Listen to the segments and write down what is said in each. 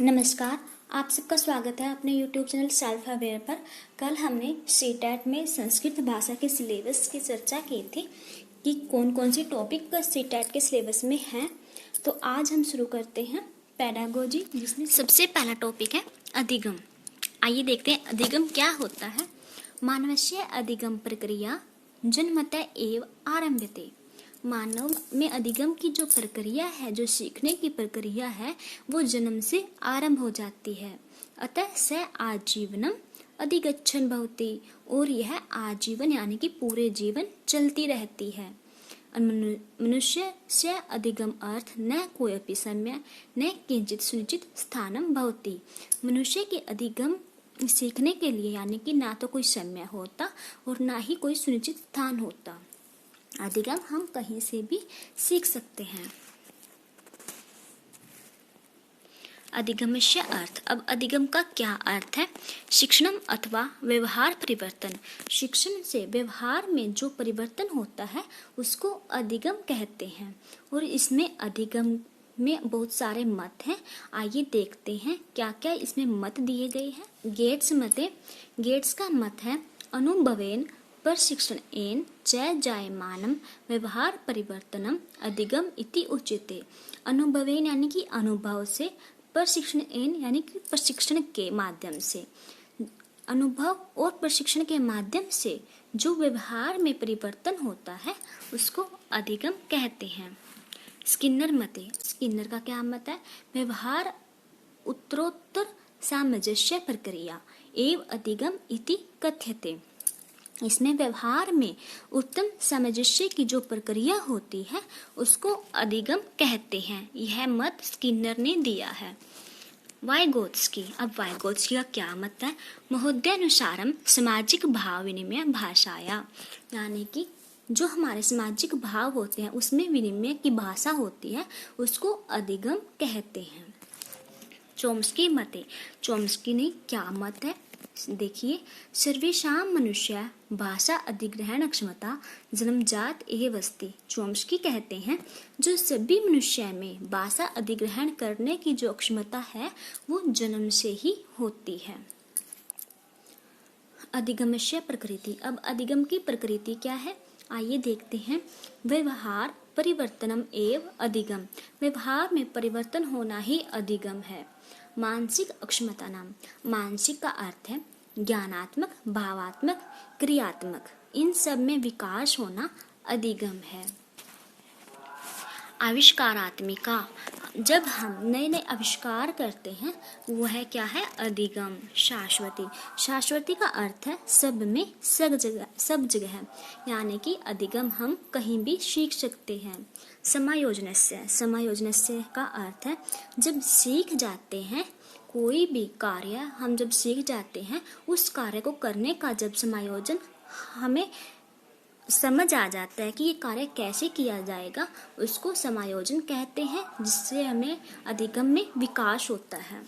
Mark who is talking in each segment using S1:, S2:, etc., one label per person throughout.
S1: नमस्कार, आप सबका स्वागत है अपने YouTube चैनल सेल्फ अवेयर पर। कल हमने सीटेट में संस्कृत भाषा के सिलेबस की चर्चा की थी कि कौन कौन सी टॉपिक सीटेट के सिलेबस में हैं। तो आज हम शुरू करते हैं पेडागोजी, जिसमें सबसे पहला टॉपिक है अधिगम। आइए देखते हैं अधिगम क्या होता है। मानवस्य अधिगम प्रक्रिया जन्मतः एव आरभ्यते। मानव में अधिगम की जो प्रक्रिया है, जो सीखने की प्रक्रिया है, वो जन्म से आरंभ हो जाती है। अतः स आजीवनम अधिगच्छन् भवति, और यह आजीवन यानी कि पूरे जीवन चलती रहती है। मनुष्य से अधिगम अर्थ न कोऽपि सम्य न किंचित सुनिश्चित स्थानम भवति। मनुष्य के अधिगम सीखने के लिए यानी कि ना तो कोई समय होता और ना ही कोई सुनिश्चित स्थान होता। अधिगम हम कहीं से भी सीख सकते हैं। अधिगमस्य अर्थ। अब अधिगम का क्या अर्थ है? शिक्षणम अथवा व्यवहार परिवर्तन। शिक्षण से व्यवहार में जो परिवर्तन होता है उसको अधिगम कहते हैं। और इसमें अधिगम में बहुत सारे मत हैं। आइए देखते हैं क्या क्या इसमें मत दिए गए हैं। गेट्स का मत है अनुभवेन प्रशिक्षण एन च जायमानम व्यवहार परिवर्तनम अधिगम इति उच्यते। अनुभवेन यानी कि अनुभव से, प्रशिक्षण एन यानी कि प्रशिक्षण के माध्यम से। अनुभव और प्रशिक्षण के माध्यम से जो व्यवहार में परिवर्तन होता है उसको अधिगम कहते हैं। स्किनर मते। स्किनर का क्या मत है? व्यवहार उत्तरोत्तर सामंजस्य प्रक्रिया एव अधिगम इति कथ्यते। इसमें व्यवहार में उत्तम सामंजस्य की जो प्रक्रिया होती है उसको अधिगम कहते हैं। यह मत स्किनर ने दिया है। वाइगोत्स्की। अब वाइगोत्स्की का क्या मत है? महोदयानुसारम सामाजिक भाव विनिमय भाषाया, यानी कि जो हमारे सामाजिक भाव होते हैं उसमें विनिमय की भाषा होती है उसको अधिगम कहते हैं। चोम्स्की मते। चोम्स्की ने क्या मत है? देखिए, सर्वेषां मनुष्य भाषा अधिग्रहण क्षमता जन्मजात एव अस्ति। चोम्स्की कहते हैं जो सभी मनुष्य में भाषा अधिग्रहण करने की जो क्षमता है वो जन्म से ही होती है। अधिगमस्य प्रकृति। अब अधिगम की प्रकृति क्या है? आइए देखते हैं। व्यवहार परिवर्तनम एव अधिगम। व्यवहार में परिवर्तन होना ही अधिगम है। मानसिक अक्षमता नाम। मानसिक का अर्थ है ज्ञानात्मक, भावात्मक, क्रियात्मक, इन सब में विकास होना अधिगम है। आविष्कारात्मिका। जब हम नए नए आविष्कार करते हैं वह क्या है? अधिगम। शाश्वती। शाश्वती का अर्थ है सब में सब जगह, यानी कि अधिगम हम कहीं भी सीख सकते हैं। समायोजनस्य। समायोजनस्य का अर्थ है जब सीख जाते हैं कोई भी कार्य, हम जब सीख जाते हैं उस कार्य को करने का जब समायोजन हमें समझ आ जाता है कि ये कार्य कैसे किया जाएगा, उसको समायोजन कहते हैं, जिससे हमें अधिगम में विकास होता है।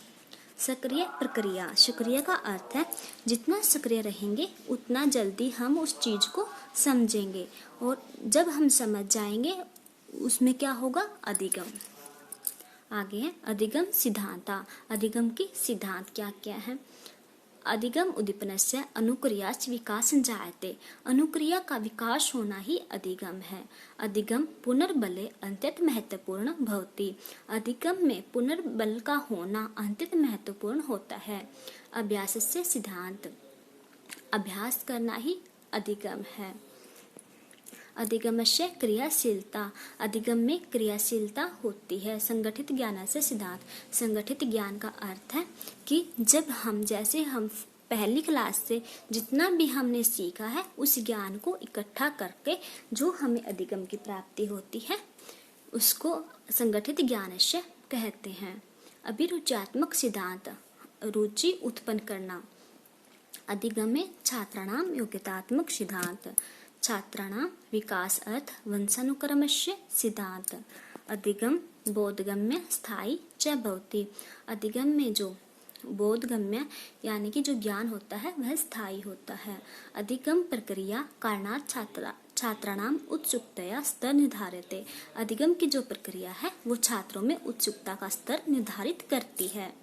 S1: सक्रिय प्रक्रिया। सक्रिय का अर्थ है जितना सक्रिय रहेंगे उतना जल्दी हम उस चीज को समझेंगे, और जब हम समझ जाएंगे उसमें क्या होगा? अधिगम। आगे है अधिगम सिद्धांता। अधिगम के सिद्धांत क्या क्या है? अधिगम उद्दीपनस्य अनुक्रियाच विकास जायते। अनुक्रिया का विकास होना ही अधिगम है। अधिगम पुनर्बले अत्यंत महत्वपूर्ण भवति। अधिगम में पुनर्बल का होना अत्यंत महत्वपूर्ण होता है। अभ्यास से सिद्धांत। अभ्यास करना ही अधिगम है। अधिगमस्य क्रियाशीलता। अधिगम में क्रियाशीलता होती है। संगठित ज्ञान से सिद्धांत। संगठित ज्ञान का अर्थ है कि जब हम पहली क्लास से जितना भी हमने सीखा है उस ज्ञान को इकट्ठा करके जो हमें अधिगम की प्राप्ति होती है उसको संगठित ज्ञान से कहते हैं। अभिरुचात्मक सिद्धांत। रुचि उत्पन्न करना। अधिगम में छात्राणाम योग्यतात्मक सिद्धांत। छात्राणां विकास अर्थ वंशानुक्रमस्य सिद्धांत। अधिगम बोधगम्य स्थायी च भवति। अधिगम में जो बोधगम्य यानी कि जो ज्ञान होता है वह स्थायी होता है। अधिगम प्रक्रिया कारणात् छात्राणाम उत्सुकतया स्तर निर्धारित। अधिगम की जो प्रक्रिया है वो छात्रों में उत्सुकता का स्तर निर्धारित करती है।